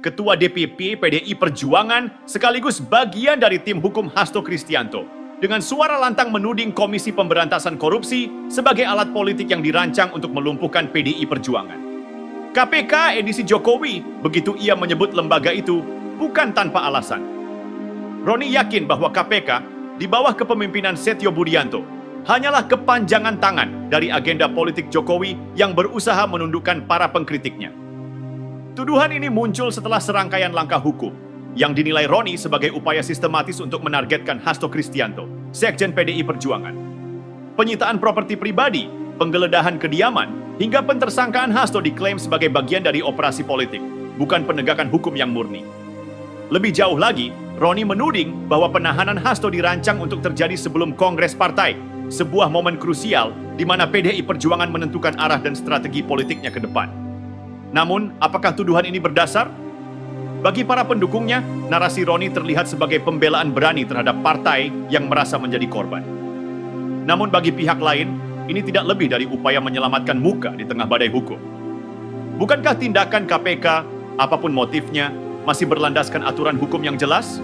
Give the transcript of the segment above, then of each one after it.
Ketua DPP PDI Perjuangan sekaligus bagian dari tim hukum Hasto Kristianto, dengan suara lantang menuding Komisi Pemberantasan Korupsi sebagai alat politik yang dirancang untuk melumpuhkan PDI Perjuangan. KPK edisi Jokowi, begitu ia menyebut lembaga itu, bukan tanpa alasan. Roni yakin bahwa KPK di bawah kepemimpinan Setio Budianto hanyalah kepanjangan tangan dari agenda politik Jokowi yang berusaha menundukkan para pengkritiknya. Tuduhan ini muncul setelah serangkaian langkah hukum yang dinilai Roni sebagai upaya sistematis untuk menargetkan Hasto Kristianto, Sekjen PDI Perjuangan. Penyitaan properti pribadi, penggeledahan kediaman, hingga pentersangkaan Hasto diklaim sebagai bagian dari operasi politik, bukan penegakan hukum yang murni. Lebih jauh lagi, Roni menuding bahwa penahanan Hasto dirancang untuk terjadi sebelum Kongres Partai, sebuah momen krusial di mana PDI Perjuangan menentukan arah dan strategi politiknya ke depan. Namun, apakah tuduhan ini berdasar? Bagi para pendukungnya, narasi Roni terlihat sebagai pembelaan berani terhadap partai yang merasa menjadi korban. Namun bagi pihak lain, ini tidak lebih dari upaya menyelamatkan muka di tengah badai hukum. Bukankah tindakan KPK, apapun motifnya, masih berlandaskan aturan hukum yang jelas?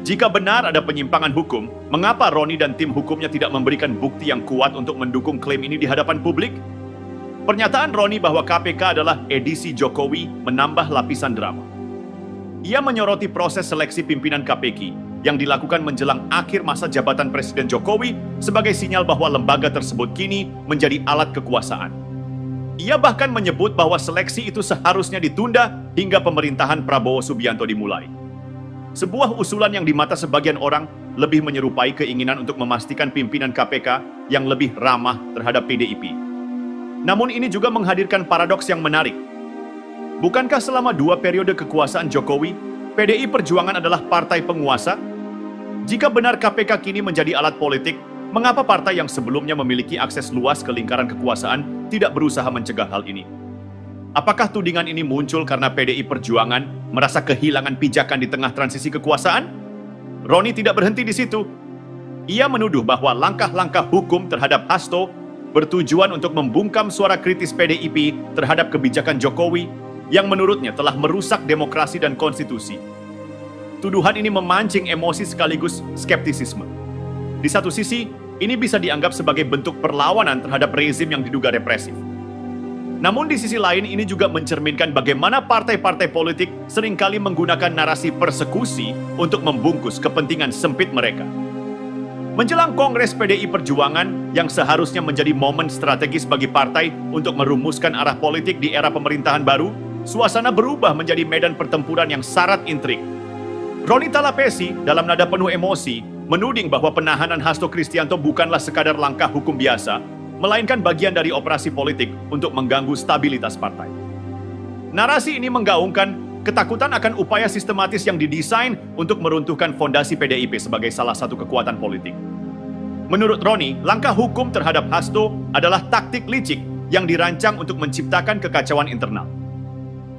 Jika benar ada penyimpangan hukum, mengapa Roni dan tim hukumnya tidak memberikan bukti yang kuat untuk mendukung klaim ini di hadapan publik? Pernyataan Roni bahwa KPK adalah edisi Jokowi menambah lapisan drama. Ia menyoroti proses seleksi pimpinan KPK yang dilakukan menjelang akhir masa jabatan Presiden Jokowi sebagai sinyal bahwa lembaga tersebut kini menjadi alat kekuasaan. Ia bahkan menyebut bahwa seleksi itu seharusnya ditunda hingga pemerintahan Prabowo Subianto dimulai. Sebuah usulan yang di mata sebagian orang lebih menyerupai keinginan untuk memastikan pimpinan KPK yang lebih ramah terhadap PDIP. Namun ini juga menghadirkan paradoks yang menarik. Bukankah selama 2 periode kekuasaan Jokowi, PDI Perjuangan adalah partai penguasa? Jika benar KPK kini menjadi alat politik, mengapa partai yang sebelumnya memiliki akses luas ke lingkaran kekuasaan tidak berusaha mencegah hal ini? Apakah tudingan ini muncul karena PDI Perjuangan merasa kehilangan pijakan di tengah transisi kekuasaan? Roni tidak berhenti di situ. Ia menuduh bahwa langkah-langkah hukum terhadap Hasto bertujuan untuk membungkam suara kritis PDIP terhadap kebijakan Jokowi yang menurutnya telah merusak demokrasi dan konstitusi. Tuduhan ini memancing emosi sekaligus skeptisisme. Di satu sisi, ini bisa dianggap sebagai bentuk perlawanan terhadap rezim yang diduga represif. Namun di sisi lain, ini juga mencerminkan bagaimana partai-partai politik seringkali menggunakan narasi persekusi untuk membungkus kepentingan sempit mereka. Menjelang Kongres PDI Perjuangan yang seharusnya menjadi momen strategis bagi partai untuk merumuskan arah politik di era pemerintahan baru, suasana berubah menjadi medan pertempuran yang syarat intrik. Roni Talapesi dalam nada penuh emosi menuding bahwa penahanan Hasto Kristianto bukanlah sekadar langkah hukum biasa, melainkan bagian dari operasi politik untuk mengganggu stabilitas partai. Narasi ini menggaungkan ketakutan akan upaya sistematis yang didesain untuk meruntuhkan fondasi PDIP sebagai salah satu kekuatan politik. Menurut Roni, langkah hukum terhadap Hasto adalah taktik licik yang dirancang untuk menciptakan kekacauan internal.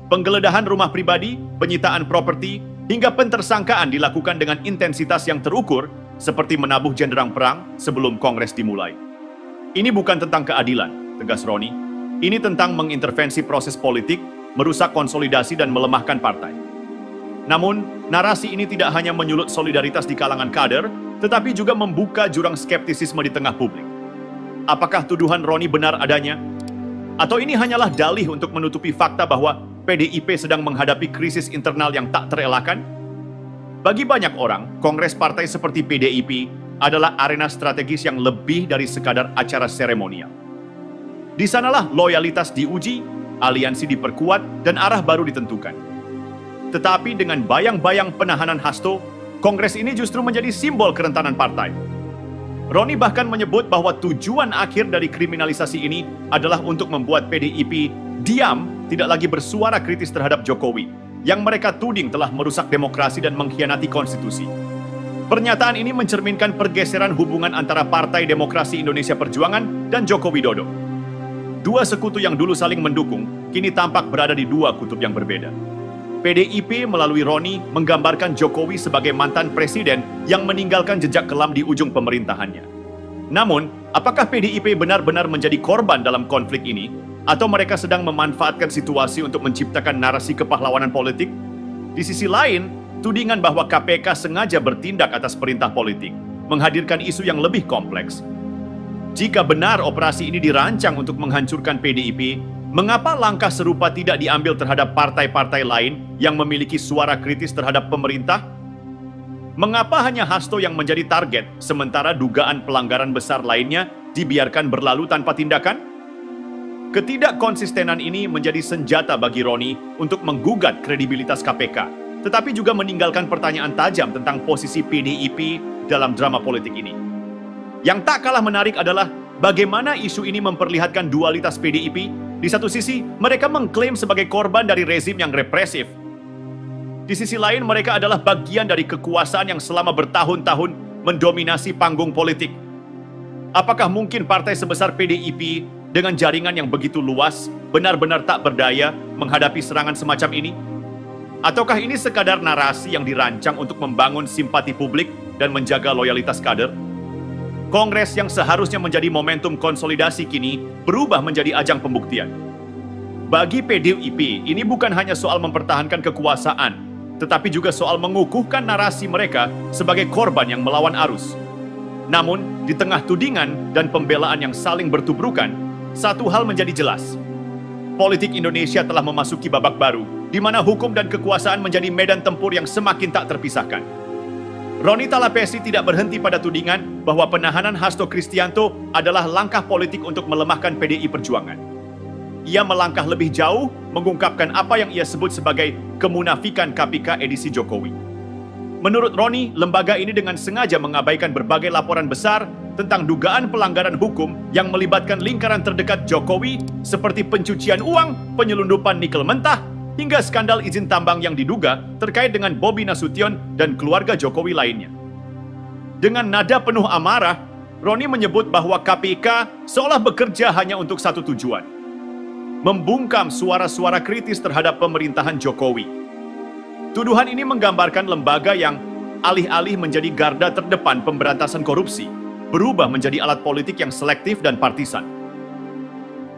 Penggeledahan rumah pribadi, penyitaan properti, hingga pentersangkaan dilakukan dengan intensitas yang terukur seperti menabuh jenderang perang sebelum Kongres dimulai. Ini bukan tentang keadilan, tegas Roni. Ini tentang mengintervensi proses politik, merusak konsolidasi dan melemahkan partai. Namun, narasi ini tidak hanya menyulut solidaritas di kalangan kader, tetapi juga membuka jurang skeptisisme di tengah publik. Apakah tuduhan Roni benar adanya? Atau ini hanyalah dalih untuk menutupi fakta bahwa PDIP sedang menghadapi krisis internal yang tak terelakkan? Bagi banyak orang, kongres partai seperti PDIP adalah arena strategis yang lebih dari sekadar acara seremonial. Di sanalah loyalitas diuji, aliansi diperkuat, dan arah baru ditentukan. Tetapi dengan bayang-bayang penahanan Hasto, Kongres ini justru menjadi simbol kerentanan partai. Roni bahkan menyebut bahwa tujuan akhir dari kriminalisasi ini adalah untuk membuat PDIP diam, tidak lagi bersuara kritis terhadap Jokowi, yang mereka tuding telah merusak demokrasi dan mengkhianati konstitusi. Pernyataan ini mencerminkan pergeseran hubungan antara Partai Demokrasi Indonesia Perjuangan dan Joko Widodo. Dua sekutu yang dulu saling mendukung, kini tampak berada di dua kutub yang berbeda. PDIP melalui Roni menggambarkan Jokowi sebagai mantan presiden yang meninggalkan jejak kelam di ujung pemerintahannya. Namun, apakah PDIP benar-benar menjadi korban dalam konflik ini? Atau mereka sedang memanfaatkan situasi untuk menciptakan narasi kepahlawanan politik? Di sisi lain, tudingan bahwa KPK sengaja bertindak atas perintah politik menghadirkan isu yang lebih kompleks. Jika benar operasi ini dirancang untuk menghancurkan PDIP, mengapa langkah serupa tidak diambil terhadap partai-partai lain yang memiliki suara kritis terhadap pemerintah? Mengapa hanya Hasto yang menjadi target, sementara dugaan pelanggaran besar lainnya dibiarkan berlalu tanpa tindakan? Ketidakkonsistenan ini menjadi senjata bagi Roni untuk menggugat kredibilitas KPK, tetapi juga meninggalkan pertanyaan tajam tentang posisi PDIP dalam drama politik ini. Yang tak kalah menarik adalah bagaimana isu ini memperlihatkan dualitas PDIP. Di satu sisi, mereka mengklaim sebagai korban dari rezim yang represif. Di sisi lain, mereka adalah bagian dari kekuasaan yang selama bertahun-tahun mendominasi panggung politik. Apakah mungkin partai sebesar PDIP dengan jaringan yang begitu luas benar-benar tak berdaya menghadapi serangan semacam ini? Ataukah ini sekadar narasi yang dirancang untuk membangun simpati publik dan menjaga loyalitas kader? Kongres yang seharusnya menjadi momentum konsolidasi kini berubah menjadi ajang pembuktian. Bagi PDIP, ini bukan hanya soal mempertahankan kekuasaan, tetapi juga soal mengukuhkan narasi mereka sebagai korban yang melawan arus. Namun, di tengah tudingan dan pembelaan yang saling bertubrukan, satu hal menjadi jelas. Politik Indonesia telah memasuki babak baru, di mana hukum dan kekuasaan menjadi medan tempur yang semakin tak terpisahkan. Roni Talapesi tidak berhenti pada tudingan bahwa penahanan Hasto Kristianto adalah langkah politik untuk melemahkan PDI Perjuangan. Ia melangkah lebih jauh, mengungkapkan apa yang ia sebut sebagai kemunafikan KPK edisi Jokowi. Menurut Roni, lembaga ini dengan sengaja mengabaikan berbagai laporan besar tentang dugaan pelanggaran hukum yang melibatkan lingkaran terdekat Jokowi seperti pencucian uang, penyelundupan nikel mentah, hingga skandal izin tambang yang diduga terkait dengan Bobi Nasution dan keluarga Jokowi lainnya. Dengan nada penuh amarah, Roni menyebut bahwa KPK seolah bekerja hanya untuk satu tujuan: membungkam suara-suara kritis terhadap pemerintahan Jokowi. Tuduhan ini menggambarkan lembaga yang alih-alih menjadi garda terdepan pemberantasan korupsi, berubah menjadi alat politik yang selektif dan partisan.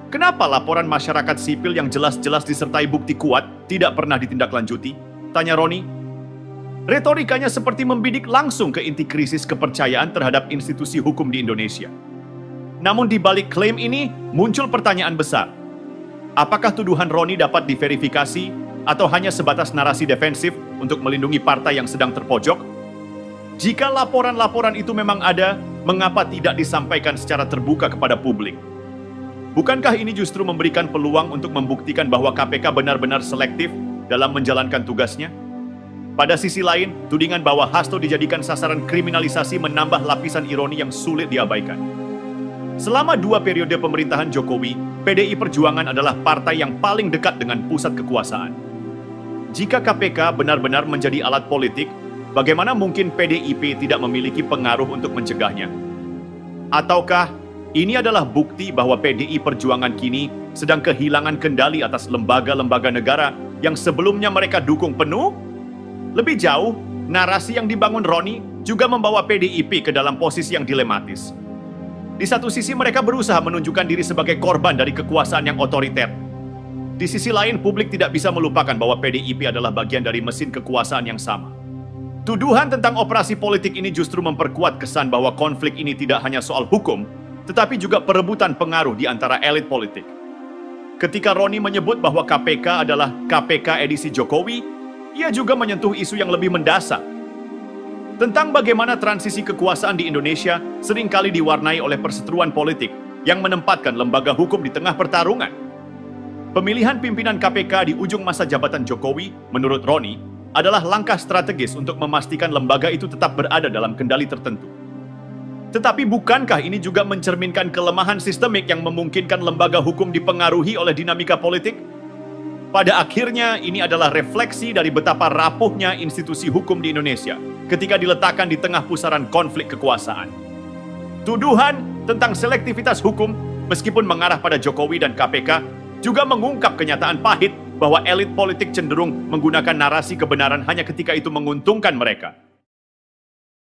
Kenapa laporan masyarakat sipil yang jelas-jelas disertai bukti kuat tidak pernah ditindaklanjuti? Tanya Roni. Retorikanya seperti membidik langsung ke inti krisis kepercayaan terhadap institusi hukum di Indonesia. Namun di balik klaim ini muncul pertanyaan besar. Apakah tuduhan Roni dapat diverifikasi atau hanya sebatas narasi defensif untuk melindungi partai yang sedang terpojok? Jika laporan-laporan itu memang ada, mengapa tidak disampaikan secara terbuka kepada publik? Bukankah ini justru memberikan peluang untuk membuktikan bahwa KPK benar-benar selektif dalam menjalankan tugasnya? Pada sisi lain, tudingan bahwa Hasto dijadikan sasaran kriminalisasi menambah lapisan ironi yang sulit diabaikan. Selama 2 periode pemerintahan Jokowi, PDI Perjuangan adalah partai yang paling dekat dengan pusat kekuasaan. Jika KPK benar-benar menjadi alat politik, bagaimana mungkin PDIP tidak memiliki pengaruh untuk mencegahnya? Ataukah ini adalah bukti bahwa PDI Perjuangan kini sedang kehilangan kendali atas lembaga-lembaga negara yang sebelumnya mereka dukung penuh? Lebih jauh, narasi yang dibangun Roni juga membawa PDIP ke dalam posisi yang dilematis. Di satu sisi mereka berusaha menunjukkan diri sebagai korban dari kekuasaan yang otoriter. Di sisi lain, publik tidak bisa melupakan bahwa PDIP adalah bagian dari mesin kekuasaan yang sama. Tuduhan tentang operasi politik ini justru memperkuat kesan bahwa konflik ini tidak hanya soal hukum, tetapi juga perebutan pengaruh di antara elit politik. Ketika Roni menyebut bahwa KPK adalah KPK edisi Jokowi, ia juga menyentuh isu yang lebih mendasar. Tentang bagaimana transisi kekuasaan di Indonesia seringkali diwarnai oleh perseteruan politik yang menempatkan lembaga hukum di tengah pertarungan. Pemilihan pimpinan KPK di ujung masa jabatan Jokowi, menurut Roni, adalah langkah strategis untuk memastikan lembaga itu tetap berada dalam kendali tertentu. Tetapi bukankah ini juga mencerminkan kelemahan sistemik yang memungkinkan lembaga hukum dipengaruhi oleh dinamika politik? Pada akhirnya, ini adalah refleksi dari betapa rapuhnya institusi hukum di Indonesia ketika diletakkan di tengah pusaran konflik kekuasaan. Tuduhan tentang selektivitas hukum, meskipun mengarah pada Jokowi dan KPK, juga mengungkap kenyataan pahit bahwa elit politik cenderung menggunakan narasi kebenaran hanya ketika itu menguntungkan mereka.